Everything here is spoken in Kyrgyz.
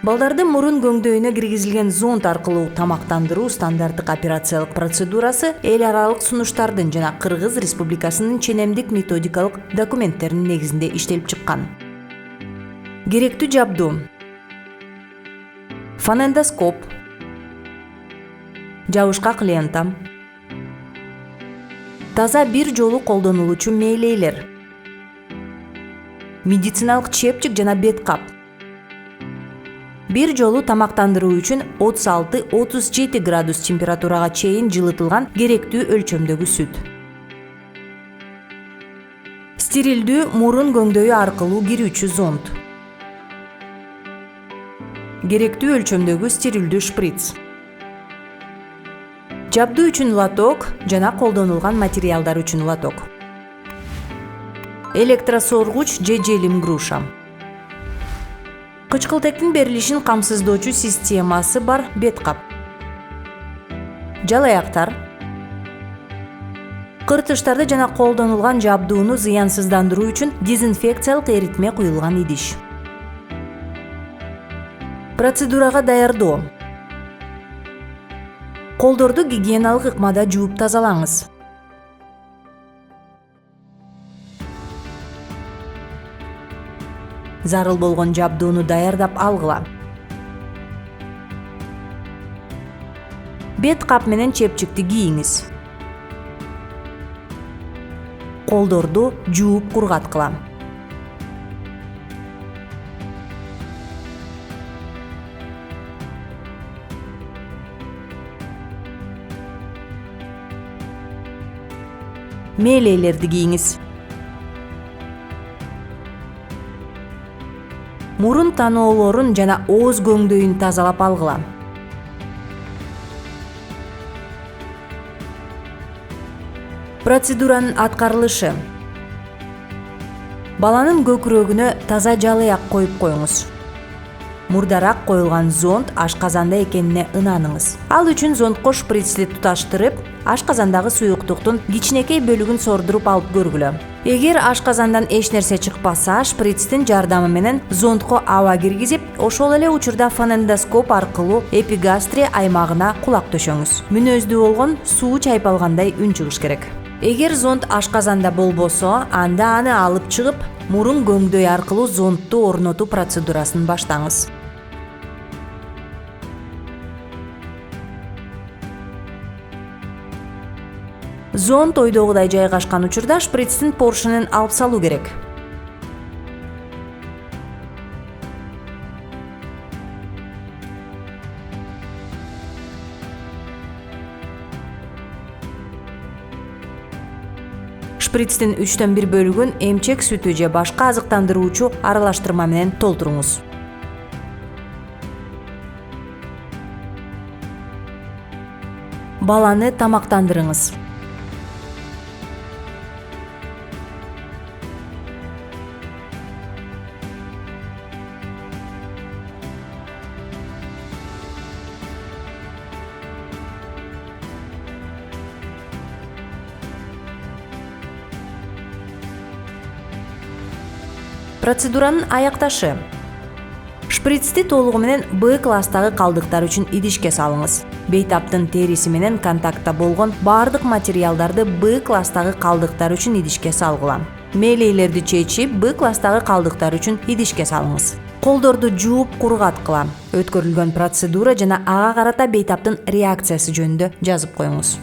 Балдардын мурун көңдөйүнө киргизилген зонд аркылуу тамактандыруу стандарттык операциялык процедурасы эл аралык сунуштардын жана Кыргыз Республикасынын ченемдик методикалык документтеринин негизинде иштелип чыккан. Керектүү жабдуу: фонендоскоп, жабышкак лента, таза бир жолу колдонулуучу мээлейлер, медициналык чепчик жана бет кап. Бир жолу тамактандыруу үчүн 36-37 градус температурага чейин жылытылган керектүү өлчөмдөгү сүт. Стерилдүү мурун көңдөйү аркылуу кирүүчү зонд. Керектүү өлчөмдөгү стерилдүү шприц. Жабдуу үчүн лоток жана колдонулган материалдар үчүн лоток. Электросоргуч же желим груша. Кычкылтектин берилишин камсыздоочу системасы бар бет кап. Жалаяктар. Кыртыштарды жана колдонулган жабдууну зыянсыздандыруу үчүн дезинфекциялык эритме куюлган идиш. Процедурага даярдоо. Колдорду гигиеналык ыкмада жууп тазалаңыз. Зарыл болгон жабдууну даярдап алгыла. Бет кап менен чепчикти кийиңиз. Колдорду жууп кургаткыла. Мээлейлерди кийиңиз. Мурун таноолорун жана ооз көңдөйүн тазалап алгыла. Процедуранын аткарылышы: баланын көкүрөгүнө таза жалыяк коюп коюңуз. Мурдараак коюлган зонд ашказанда экенине ынаныңыз. Ал үчүн зондко шприцти туташтырып, ашказандагы суюктуктун кичинекей бөлүгүн сордуруп алып көргүлө. Эгер ашказандан эч нерсе чыкпаса, шприцтин жардамы менен зондко аба киргизип, ошол эле учурда фонендоскоп аркылуу эпигастри аймагына кулак төшөңүз. Мүнөздүү болгон суу чайпалгандай үн чыгыш керек. Эгер зонд ашказанда болбосо, анда аны алып чыгып, мурун көңдөй аркылуу зондту орнотуу процедурасын баштаңыз. Зонд ойдогудай жайгашкан учурда шприцтин поршенин алып салуу керек. Шприцтин 3/1 бөлүгүн эмчек сүтү же башка азыктандыруучу аралаштырма менен толтуруңуз. Баланы тамактандырыңыз. Процедуранын аякташы: шприцти толугу менен Б класстагы калдыктар үчүн идишке салыңыз. Бейтаптын териси менен контактта болгон бардык материалдарды Б класстагы калдыктар үчүн идишке салгыла. Мээлейлерди чечип, Б класстагы калдыктар үчүн идишке салыңыз. Колдорду жууп кургаткыла. Өткөрүлгөн процедура жана ага карата бейтаптын реакциясы жөнүндө жазып коюңуз.